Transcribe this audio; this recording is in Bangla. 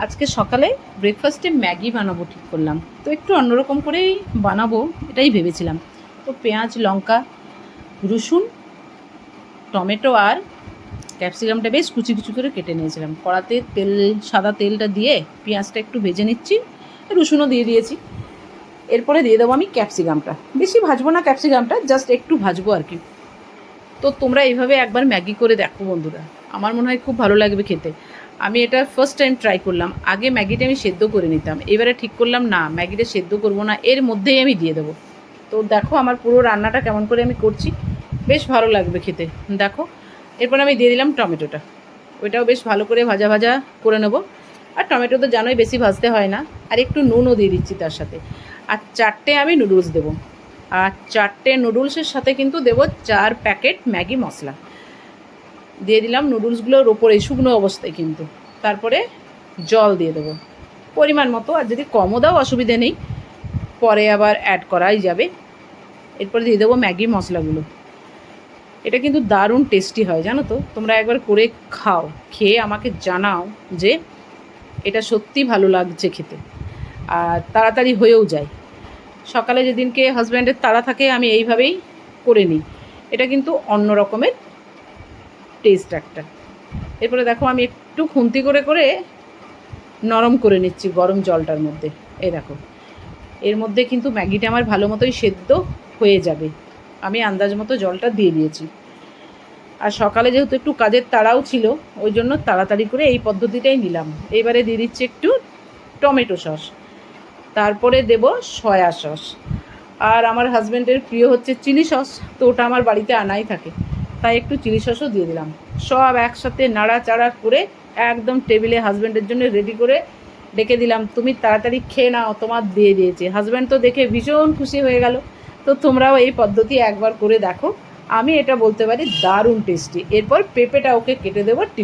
আজকে সকালে ব্রেকফাস্টে ম্যাগি বানাবো ঠিক করলাম। তো একটু অন্যরকম করেই বানাবো এটাই ভেবেছিলাম। তো পেঁয়াজ, লঙ্কা, রসুন, টমেটো আর ক্যাপসিকামটা বেশ কুচি কুচি করে কেটে নিয়েছিলাম। কড়াতে সাদা তেলটা দিয়ে পেঁয়াজটা একটু ভেজে নিচ্ছি, রসুনও দিয়ে দিয়েছি। এরপরে দিয়ে দেবো আমি ক্যাপসিকামটা। বেশি ভাজবো না ক্যাপসিকামটা, জাস্ট একটু ভাজবো আর কি। তো তোমরা এইভাবে একবার ম্যাগি করে দেখো বন্ধুরা, আমার মনে হয় খুব ভালো লাগবে খেতে। আমি এটা ফার্স্ট টাইম ট্রাই করলাম। আগে ম্যাগিটা আমি সেদ্ধ করে নিতাম, এবারে ঠিক করলাম না, ম্যাগিটা সেদ্ধ করবো না, এর মধ্যেই আমি দিয়ে দেবো। তো দেখো আমার পুরো রান্নাটা কেমন করে আমি করছি, বেশ ভালো লাগবে খেতে। দেখো, এরপর আমি দিয়ে দিলাম টমেটোটা, ওইটাও বেশ ভালো করে ভাজা ভাজা করে নেবো। আর টমেটো তো জানোই বেশি ভাজতে হয় না। আর একটু নুনও দিয়ে দিচ্ছি তার সাথে। আর 4টে আমি নুডলস দেবো। আর 4টে নুডলসের সাথে কিন্তু দেবো 4 প্যাকেট ম্যাগি মশলা। দিয়ে দিলাম নুডলসগুলোর ওপরে শুকনো অবস্থায় কিন্তু। তারপরে জল দিয়ে দেবো পরিমাণ মতো, আর যদি কমও দাও অসুবিধে নেই, পরে আবার অ্যাড করাই যাবে। এরপরে দিয়ে দেবো ম্যাগি মশলাগুলো। এটা কিন্তু দারুণ টেস্টি হয় জানো তো, তোমরা একবার করে খাও, খেয়ে আমাকে জানাও যে এটা সত্যি ভালো লাগছে খেতে। আর তাড়াতাড়ি হয়েও যায়। সকালে যেদিনকে হাজব্যান্ডের তাড়া থাকে আমি এইভাবেই করে নিই। এটা কিন্তু অন্য রকমের টেস্ট একটা। এরপরে দেখো আমি একটু খুন্তি করে করে নরম করে নিচ্ছি গরম জলটার মধ্যে। এই দেখো, এর মধ্যে কিন্তু ম্যাগিটা আমার ভালো মতোই সেদ্ধ হয়ে যাবে। আমি আন্দাজ মতো জলটা দিয়ে দিয়েছি। আর সকালে যেহেতু একটু কাজের তাড়াও ছিল, ওই জন্য তাড়াতাড়ি করে এই পদ্ধতিটাই নিলাম। এইবারে দিয়ে দিচ্ছি একটু টমেটো সস, তারপরে দেব সয়া সস। আর আমার হাজব্যান্ডের প্রিয় হচ্ছে চিলি সস, তো ওটা আমার বাড়িতে আনাই থাকে, তাই একটু চিলি সসও দিয়ে দিলাম। সব একসাথে নাড়াচাড়া করে একদম টেবিলে হাজব্যান্ডের জন্য রেডি করে ডেকে দিলাম, তুমি তাড়াতাড়ি খেয়ে নাও, তোমার দিয়ে দিয়েছে। হাজব্যান্ড তো দেখে ভীষণ খুশি হয়ে গেল। তো তোমরাও এই পদ্ধতি একবার করে দেখো, আমি এটা বলতে পারি দারুণ টেস্টি। এরপর পেঁপেটা ওকে কেটে দেবো টিফিন।